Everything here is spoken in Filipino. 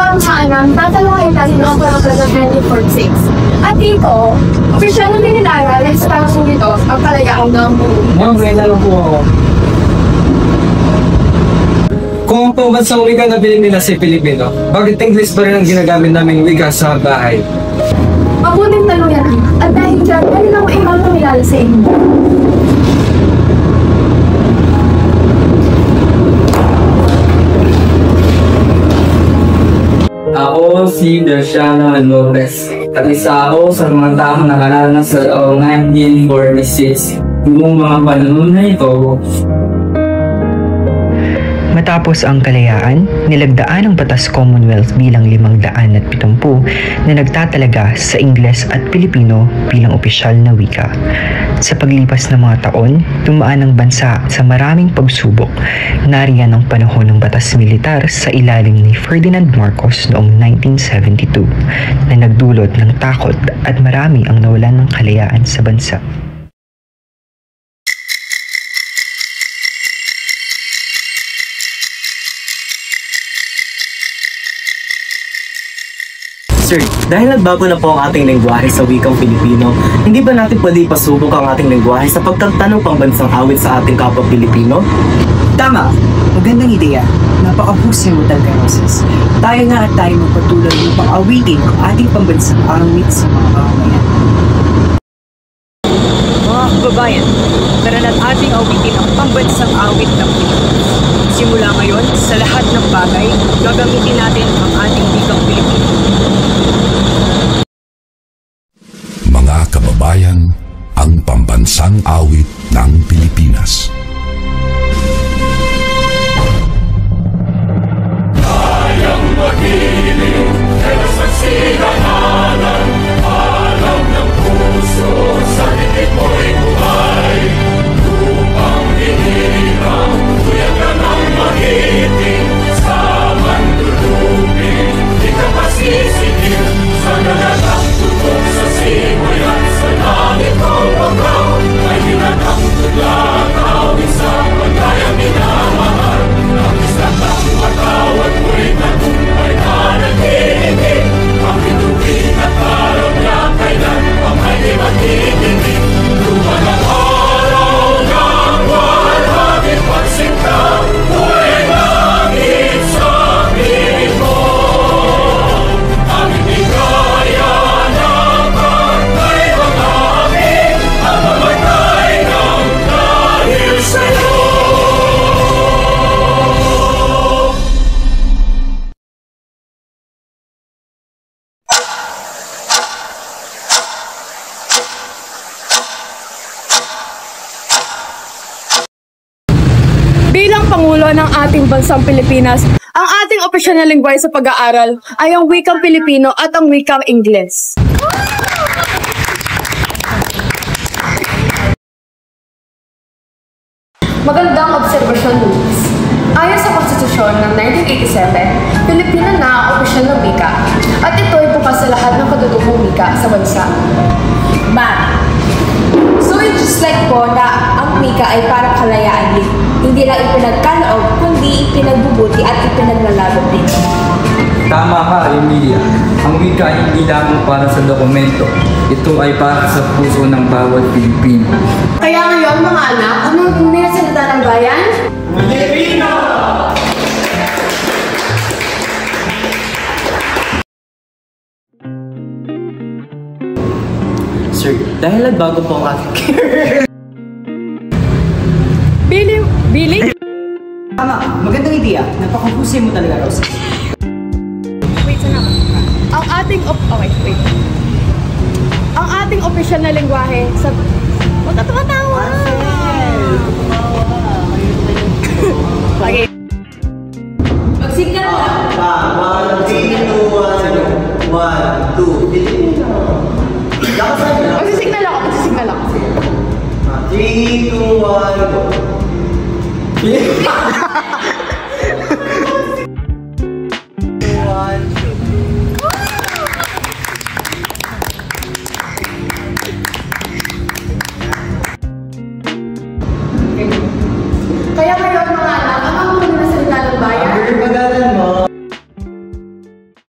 pamahaanan, tatalungin natin ang Pangulo ng 2046. At dito, opisyal na dinilaran ay sa tangsong ito ang kalayaan ng mundo. May tanong po ako. Kung ang pambansang wika na Pilipinas ay Pilipino, bakit English pa rin ang ginagamit naming wika sa bahay? Mabuting tanong yan. At dahil dyan, dahil ako ibang pamilala sa inyo. Ako si Dershana Lopez. At isa ako sa mga taong nakaranas sa taong 1946. Noong mga panahon na ito, matapos ang kalayaan, nilagdaan ang Batas Commonwealth bilang 570 na nagtatalaga sa Ingles at Pilipino bilang opisyal na wika. Sa paglipas ng mga taon, dumaan ang bansa sa maraming pagsubok. Nariyan ang panahon ng batas militar sa ilalim ni Ferdinand Marcos noong 1972 na nagdulot ng takot at marami ang nawalan ng kalayaan sa bansa. Sir, dahil nagbago na po ang ating lengguwahe sa wikang Pilipino, hindi ba natin pwede ipasubok ang ating lengguwahe sa pagtatanong pambansang awit sa ating kapwa Pilipino? Tama! Magandang ideya. Napakahusay mo talaga, Roses. Tayo na at tayo magpatuloy upang awitin ang ating pambansang awit sa mga mamamayan. Mga kababayan, tara na't ating awitin ang pambansang awit ng Pilipinas. Simula ngayon, sa lahat ng bagay, gagamitin natin ang ating wikang Pilipino. Mga kababayan, ang pambansang awit ng Pilipinas. Tayang magiliw, pero sa sigahanan, alam ng puso, sa dikit mo'y buhay. Upang hinirang, kuya ka ng magiting, sa mandulupin, di ka pasisigil, sa nagatang tutok sa simoy at sa langit ng pagkaw, ay hinatang tudlang awit sa pagkayang minamahal. Ang isang ng matawad mo'y natumpay na nag-iigig, ang bituin at araw niya kailan pang ay di matitigig. Luman ang araw ng walhagin pagsinta, buhay langit sa piling mo. Ang hindi kaya ng pagkay mag-amin, ang mamatay ng dahil sa'yo. Bilang Pangulo ng ating bansang Pilipinas, ang ating opisyal na lengguwahe sa pag-aaral ay ang wikang Pilipino at ang wikang Ingles. Magandang obserbasyon, Luis. Ayon sa Konstitusyon ng 1987, Pilipino na ang opisyal na wika at ito ay bukas sa lahat ng kadudukong wika sa bansa. So it's just like po na ang wika ay parang kalayaan din. Hindi lang ipinagkaloob, kundi ipinagbubuti at ipinaglalaban din. tama ka, Emilia. Ang wika ay hindi lamang para sa dokumento. Ito ay para sa puso ng bawat Pilipino. Kaya ngayon, mga anak, anong ninasalita ng bayan? Pilipino! Sir, dahil nagbago po ang ating Billy? Tama, magandang ideya. Napakahusay mo talaga, Roses. Wait, sana ako. Ang ating opisyal na lengguwahe sa... Huwag ka tumatawa! Okay. Magsignal mo.